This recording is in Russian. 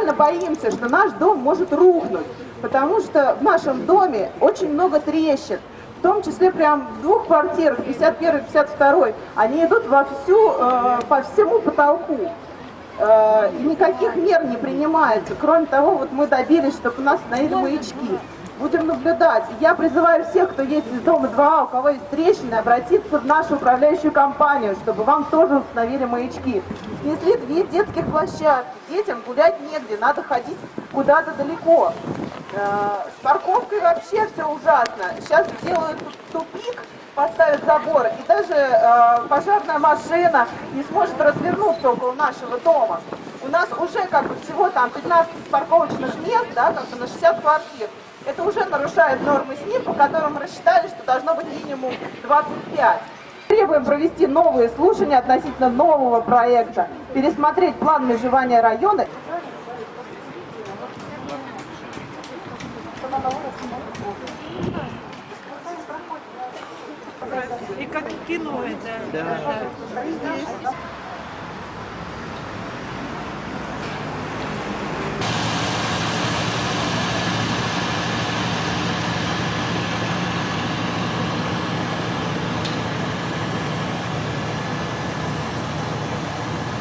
реально боимся, что наш дом может рухнуть, потому что в нашем доме очень много трещин. В том числе прям в двух квартирах, 51 и 52, они идут по всему потолку. И никаких мер не принимается. Кроме того, вот мы добились, чтобы у нас установили маячки. Будем наблюдать. Я призываю всех, кто есть из дома 2А, у кого есть трещины, обратиться в нашу управляющую компанию, чтобы вам тоже установили маячки. Снесли 2 детских площадки. Детям гулять негде, надо ходить куда-то далеко. С парковкой вообще все ужасно. Сейчас сделают тупик, поставят забор, и даже пожарная машина не сможет развернуться около нашего дома. У нас уже как бы всего там 15 парковочных мест, да, как бы на 60 квартир. Это уже нарушает нормы СНИП, по которым мы рассчитали, что должно быть минимум 25. Требуем провести новые слушания относительно нового проекта, пересмотреть план межевания района. И как в кино это. Да.